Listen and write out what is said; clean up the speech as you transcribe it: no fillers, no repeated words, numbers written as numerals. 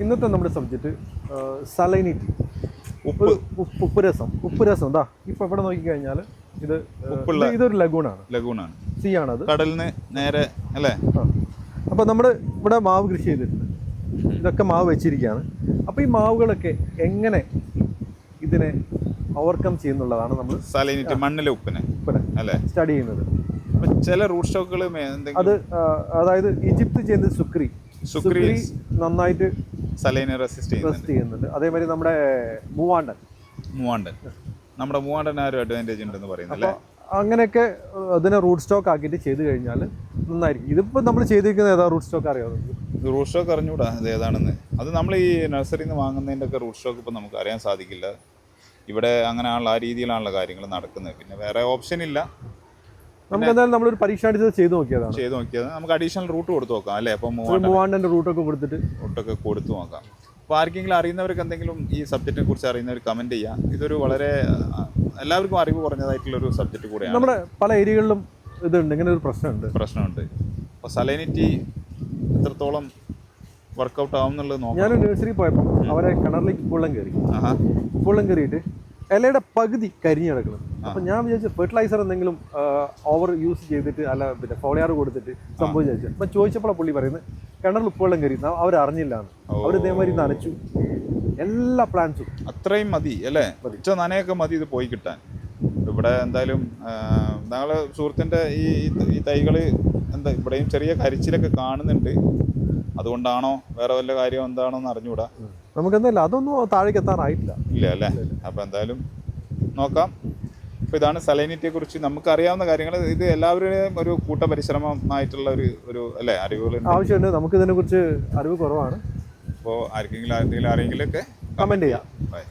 ഇന്നത്തെ നമ്മുടെ subject salinity, ഉപ്പുരസം. ഇതാ ഇപ്പോൾ ഇവിടെ നോക്കിക്കഴിഞ്ഞാൽ ഇതൊരു ലഗൂണാണ്. സീ ആണത്, കടലിന് നേരെ അല്ലേ. അപ്പോൾ നമ്മൾ ഇവിടെ മാവ് കൃഷി ചെയ്തിട്ടുണ്ട്, ഇതൊക്കെ മാവ് വെച്ചിരിക്കുകയാണ്. അപ്പോൾ ഈ മാവുകളൊക്കെ എങ്ങനെ ഇതിനെ ഓവർകം ചെയ്യുന്നുള്ളതാണ് നമ്മൾ സലൈനിറ്റി മണ്ണിലെ ഉപ്പിനെ അല്ലേ സ്റ്റഡി ചെയ്യുന്നത്. ചില റൂട്ട് സ്റ്റോക്കുകൾ അത് അതായത് ഈജിപ്ത് ചെയ്യുന്നത് സുക്രി നന്നായിട്ട് സലൈനെ റെസിസ്റ്റ് ചെയ്യുന്നുണ്ട്. അതേമാതിരി നമ്മുടെ മൂവാണ്ടൻ നമ്മുടെ മൂവാണ്ടൻ ആ ഒരു അഡ്വാൻറ്റേജ് ഉണ്ടെന്ന് പറയുന്നത്. അങ്ങനെയൊക്കെ അതിനെ റൂട്ട് സ്റ്റോക്ക് ആക്കിയിട്ട് ചെയ്ത് കഴിഞ്ഞാൽ നന്നായിരിക്കും. ഇതിപ്പോൾ നമ്മൾ ചെയ്തിരിക്കുന്നത് ഏതാ റൂട്ട് സ്റ്റോക്ക് അറിയാമോ? റൂട്ട് സ്റ്റോക്ക് അറിഞ്ഞൂടാ ഇത് ഏതാണെന്ന്. അത് നമ്മൾ ഈ നഴ്സറിയിൽ നിന്ന് വാങ്ങുന്നതിൻ്റെ ഒക്കെ റൂട്ട് സ്റ്റോക്ക് ഇപ്പോൾ നമുക്ക് അറിയാൻ സാധിക്കില്ല. ഇവിടെ അങ്ങനെയാണല്ലോ, ആ രീതിയിലാണല്ലോ കാര്യങ്ങൾ നടക്കുന്നത്. പിന്നെ വേറെ ഓപ്ഷൻ ഇല്ല. നമുക്ക് എന്തായാലും നമ്മളൊരു പരീക്ഷാടിച്ചത് ചെയ്ത് നോക്കിയത് നമുക്ക് അഡീഷണൽ റൂട്ട് കൊടുത്തു നോക്കാം അല്ലേ. അപ്പം മൂവാണ്ടൻ്റെ റൂട്ടൊക്കെ കൊടുത്തു നോക്കാം. അപ്പോൾ ആർക്കെങ്കിലും അറിയുന്നവർക്ക് എന്തെങ്കിലും ഈ സബ്ജക്റ്റിനെ കുറിച്ച് അറിയുന്നവർ കമൻറ്റ് ചെയ്യാം. ഇതൊരു വളരെ എല്ലാവർക്കും അറിവ് കുറഞ്ഞതായിട്ടുള്ളൊരു സബ്ജക്റ്റ് കൂടെയാണ്. നമ്മുടെ പല ഏരിയകളിലും ഇതുണ്ട്, ഇങ്ങനെ ഒരു പ്രശ്നമുണ്ട്. അപ്പോൾ സലൈനിറ്റി എത്രത്തോളം വർക്കൗട്ട് ആവും എന്നുള്ളത് നോക്കാം. ഞാൻ നഴ്സറി പോയപ്പോൾ അവരെ കിണറിലേക്ക് ഉപ്പുവെള്ളം കയറിയിട്ട് ഇലയുടെ പകുതി കരിഞ്ഞ് കിടക്കണം. അപ്പം ഞാൻ വിചാരിച്ചു ഫെർട്ടിലൈസർ എന്തെങ്കിലും ഓവർ യൂസ് ചെയ്തിട്ട് അല്ല പിന്നെ ഫോളിയാർ കൊടുത്തിട്ട് സംഭവിച്ചു. അപ്പം ചോദിച്ചപ്പോഴാണ് പുള്ളി പറയുന്നത് കിണറിൽ ഉപ്പുവെള്ളം കയറി, അവരറിഞ്ഞില്ലാന്ന്. അവർ ഇതേമാതിരി നനച്ചു എല്ലാ പ്ലാന്റ്സും. അത്രയും മതി അല്ലേ, ഉച്ച നനയൊക്കെ മതി ഇത് പോയി കിട്ടാൻ. ഇവിടെ എന്തായാലും ഞങ്ങളെ സുഹൃത്തിൻ്റെ ഈ തൈകൾ ഇവിടെയും ചെറിയ കരിച്ചിലൊക്കെ കാണുന്നുണ്ട്. അതുകൊണ്ടാണോ വേറെ വല്ല കാര്യം എന്താണോന്ന് അറിഞ്ഞുകൂടാ. നമുക്ക് എന്തായാലും അതൊന്നും താഴേക്ക് എത്താറായിട്ടില്ല അല്ലേ. അപ്പോൾ എന്തായാലും നോക്കാം. അപ്പോൾ ഇതാണ് സലൈനിറ്റിയെ കുറിച്ച് നമുക്കറിയാവുന്ന കാര്യങ്ങൾ. ഇത് എല്ലാവരുടെയും ഒരു കൂട്ടപരിശ്രമമായിട്ടുള്ള ഒരു അല്ലേ അറിവുകൾ ആവശ്യമുണ്ട്. നമുക്ക് ഇതിനെക്കുറിച്ച് അറിവ് കുറവാണ്. അപ്പോൾ ആർക്കെങ്കിലും ആരെങ്കിലുമൊക്കെ കമൻറ്റ് ചെയ്യാം. ബൈ.